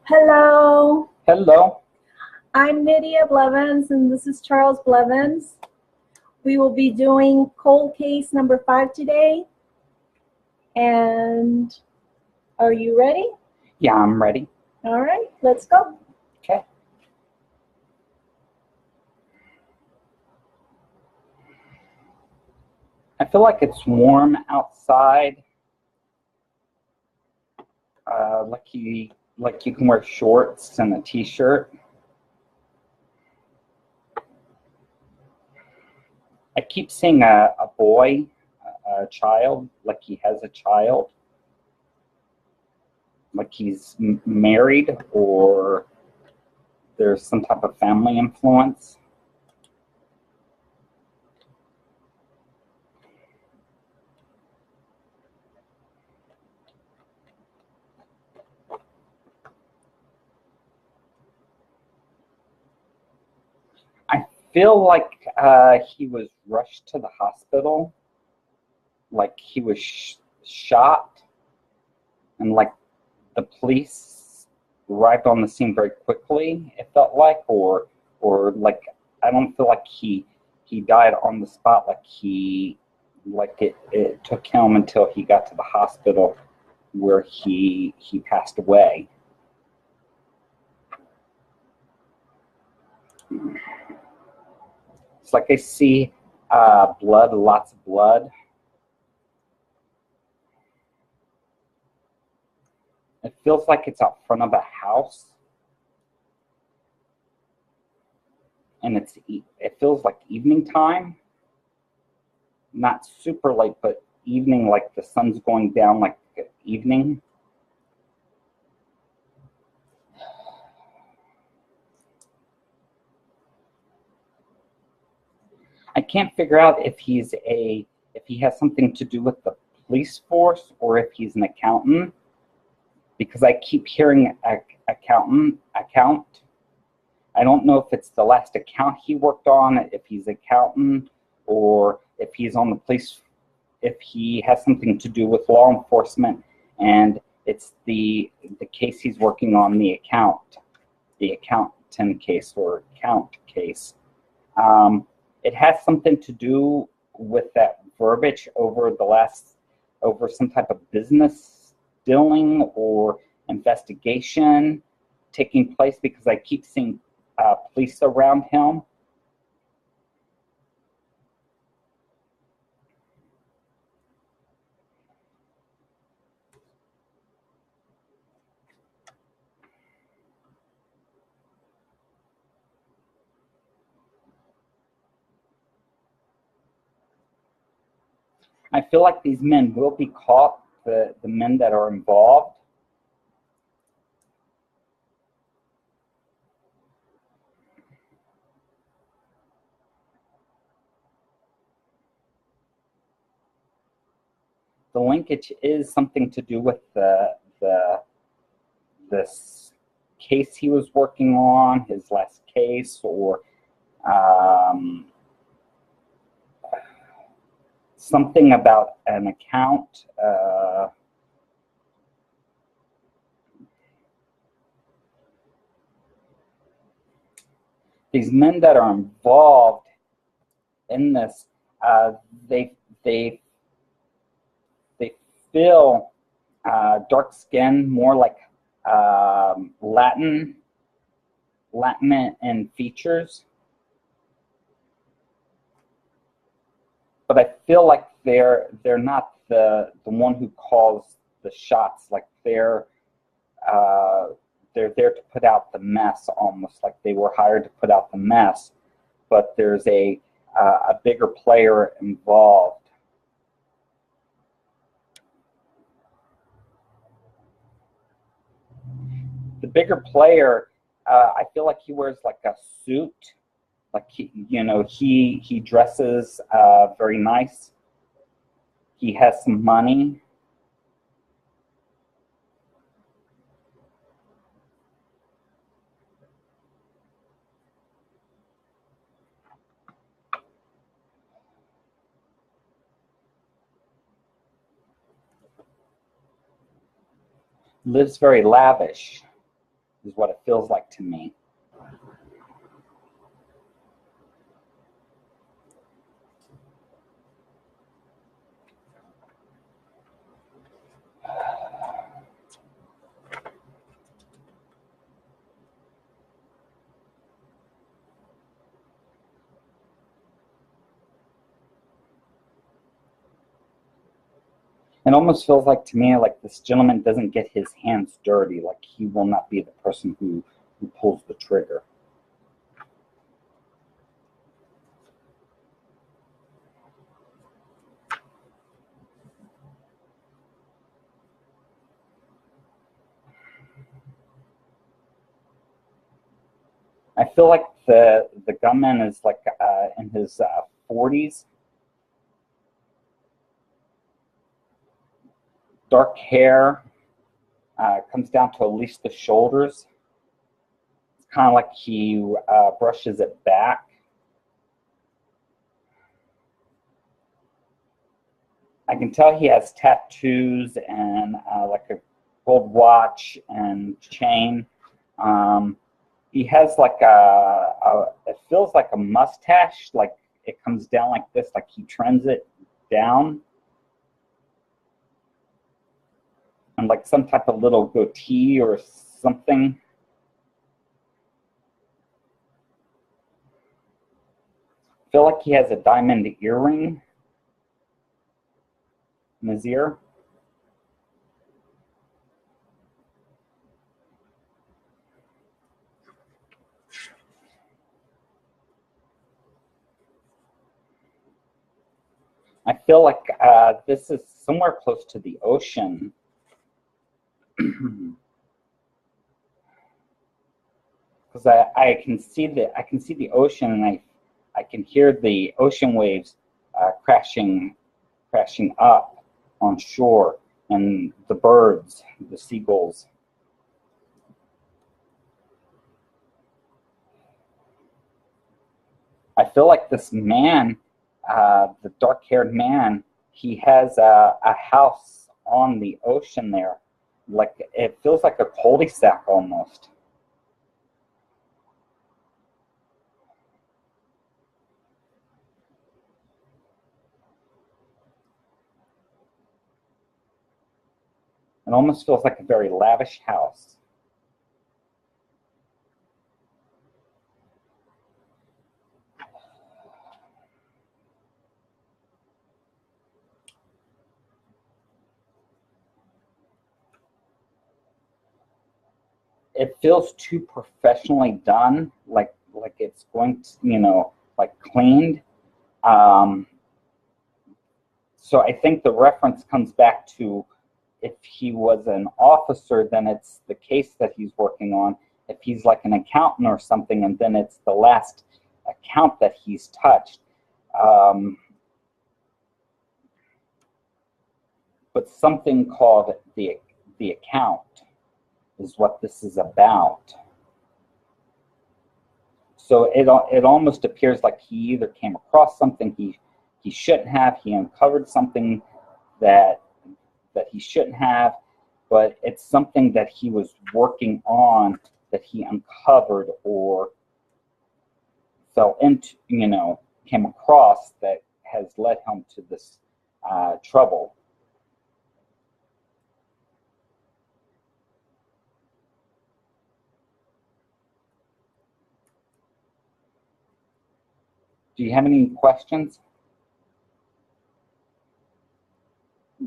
Hello, Hello. I'm Nydia Blevins, and this is Charles Blevins. We will be doing cold case number 5 today. And are you ready? Yeah, I'm ready. All right, let's go. Okay. I feel like it's warm outside. Like you can wear shorts and a t-shirt. I keep seeing a boy, a child, like he has a child, like he's married or there's some type of family influence. I feel like he was rushed to the hospital, like he was shot, and like the police arrived on the scene very quickly, it felt like, or like I don't feel like he died on the spot, like it took him until he got to the hospital where he passed away. It's like I see blood, lots of blood. It feels like it's out front of a house, and it feels like evening time, not super late, but evening, like the sun's going down, like evening. I can't figure out if he has something to do with the police force or if he's an accountant, because I keep hearing account. I don't know if it's the last account he worked on, if he's accountant, or if he's on the police, if he has something to do with law enforcement, and it's the case he's working on, the accountant case or account case. It has something to do with that verbiage over some type of business dealing or investigation taking place, because I keep seeing police around him. I feel like these men will be caught, the men that are involved. The linkage is something to do with this case he was working on, his last case, or something about an account. These men that are involved in this, they they they feel dark skin, more like Latin in features, but I feel like they're not the one who calls the shots. Like they're there to put out the mess, almost like they were hired to put out the mess, but there's a bigger player involved. The bigger player, I feel like he wears like a suit, like he dresses very nice. He has some money. Lives very lavish. is what it feels like to me. It almost feels like to me like this gentleman doesn't get his hands dirty, like he will not be the person who pulls the trigger. I feel like the gunman is like in his 40s. Dark hair, comes down to at least the shoulders. It's kind of like he brushes it back. I can tell he has tattoos and like a gold watch and chain. He has like it feels like a mustache, like it comes down like this, like he trims it down. And like some type of little goatee or something. I feel like he has a diamond earring in his ear. I feel like this is somewhere close to the ocean. Because I can see the ocean, and I can hear the ocean waves crashing up on shore, and the birds, the seagulls. I feel like this man, the dark-haired man, he has a house on the ocean there. Like it feels like a cul-de-sac almost. It almost feels like a very lavish house. It feels too professionally done, like it's going to, you know, like cleaned. So I think the reference comes back to if he was an officer, then it's the case that he's working on. If he's like an accountant or something, and then it's the last account that he's touched. But something called the account is what this is about. So it almost appears like he either came across something he shouldn't have, he uncovered something that he shouldn't have, but it's something that he was working on that he uncovered or fell into, you know, came across that has led him to this trouble. Do you have any questions?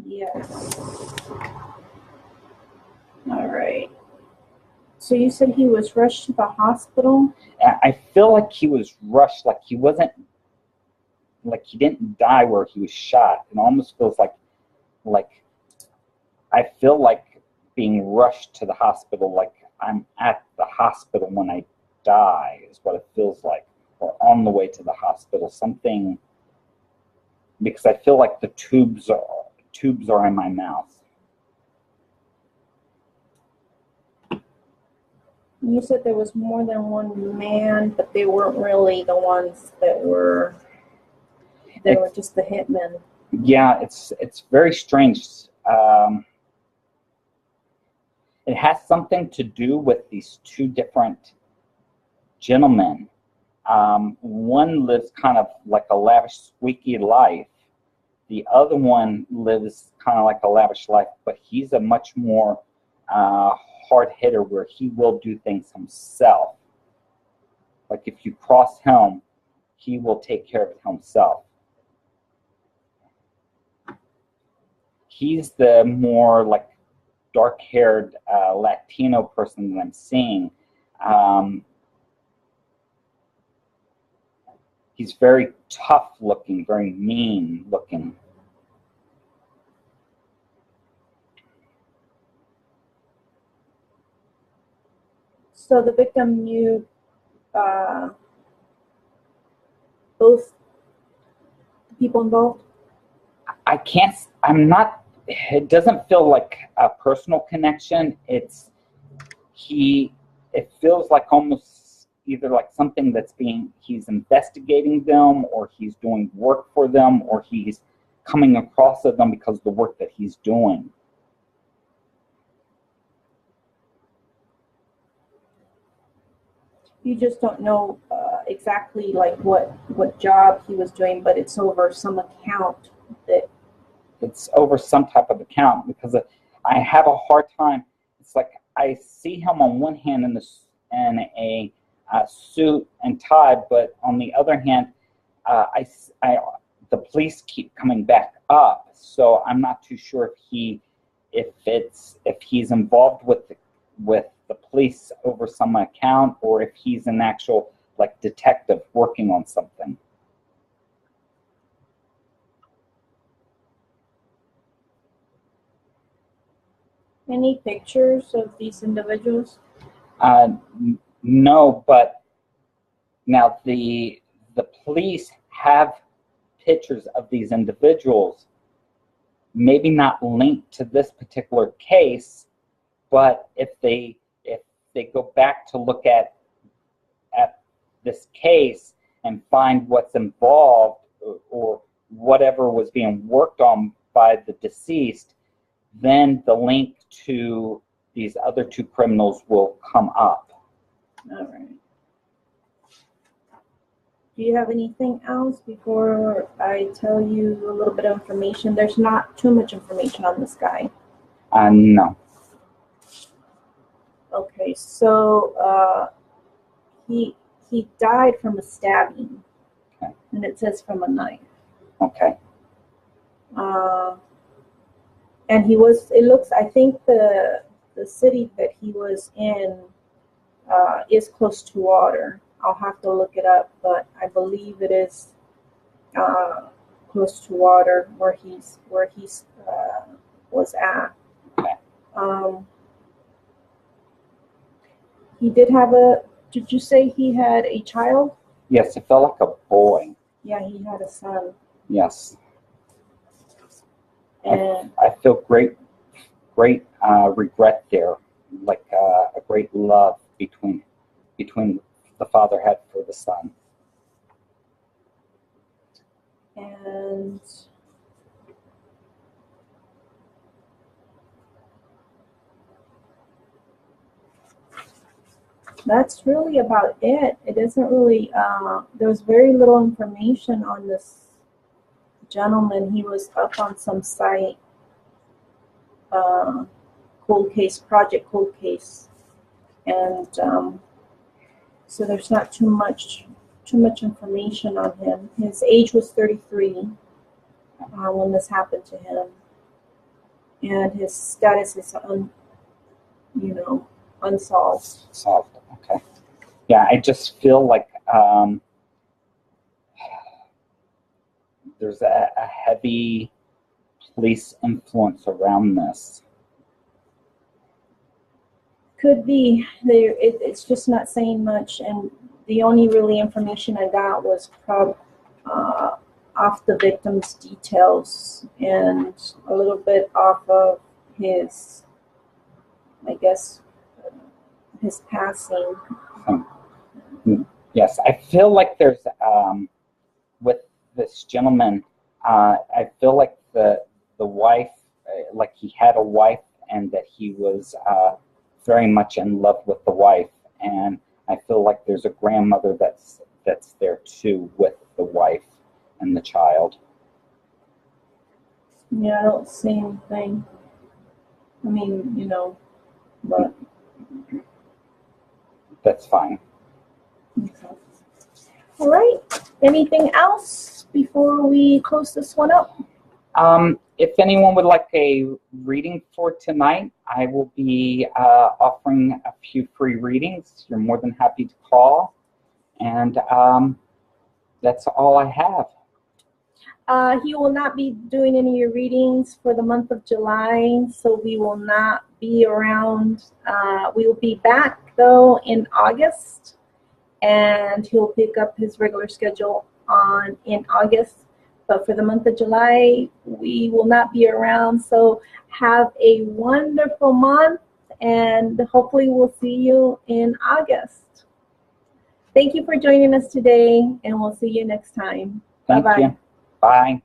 Yes. All right. So you said he was rushed to the hospital? I feel like he was rushed, like he wasn't, like he didn't die where he was shot. It almost feels like I feel like being rushed to the hospital, like I'm at the hospital when I die is what it feels like, or on the way to the hospital, something, because I feel like the tubes are in my mouth. You said there was more than one man, but they weren't really the ones that were. They were just the hitmen. Yeah, it's very strange. it has something to do with these two different gentlemen. One lives kind of like a lavish, squeaky life. The other one lives kind of like a lavish life, but he's a much more hard hitter where he will do things himself. Like if you cross him, he will take care of it himself. He's the more like dark-haired Latino person that I'm seeing. He's very tough looking, very mean looking. So the victim knew both the people involved? It doesn't feel like a personal connection. It feels like almost either like something he's investigating them, or he's doing work for them, or he's coming across them because of the work that he's doing. You just don't know exactly like what job he was doing, but it's over some account that. It's over some type of account, because I have a hard time. It's like I see him on one hand in a suit and tie, but on the other hand, the police keep coming back up. So I'm not too sure if he's involved with the police over some account, or if he's an actual like detective working on something. Any pictures of these individuals? No, but now the police have pictures of these individuals, maybe not linked to this particular case, but if they go back to look at this case and find what's involved, or whatever was being worked on by the deceased, then the link to these other two criminals will come up. All right. Do you have anything else before I tell you a little bit of information? There's not too much information on this guy. No. Okay, so he died from a stabbing, Okay. and it says from a knife. Okay. And I think the city that he was in is close to water. I'll have to look it up, but I believe it is close to water where he's was at. Okay. He did have did you say he had a child? Yes, it felt like a boy. Yeah, he had a son. Yes. And I feel great regret there, like a great love between the father had for the son. And that's really about it. It isn't really, there's very little information on this gentleman. He was up on some site, project cold case. And so there's not too much information on him. His age was 33 when this happened to him. And his status is unsolved. Solved. Okay. Yeah, I just feel like there's a heavy police influence around this. Could be. It's just not saying much, and the only really information I got was off the victim's details and a little bit off of his, I guess, his passing. Yes, I feel like there's with this gentleman, I feel like the wife, like he had a wife, and that he was very much in love with the wife, and I feel like there's a grandmother that's there too with the wife and the child. Yeah, I don't see anything. I mean, but That's fine. okay. All right. Anything else before we close this one up? If anyone would like a reading for tonight, I will be offering a few free readings. You're more than happy to call. And that's all I have. He will not be doing any of your readings for the month of July, so we will not be around. We will be back, though, in August, and he'll pick up his regular schedule in August. But for the month of July, we will not be around. So have a wonderful month, and hopefully we'll see you in August. Thank you for joining us today, and we'll see you next time. Thank Bye-bye. you. Bye.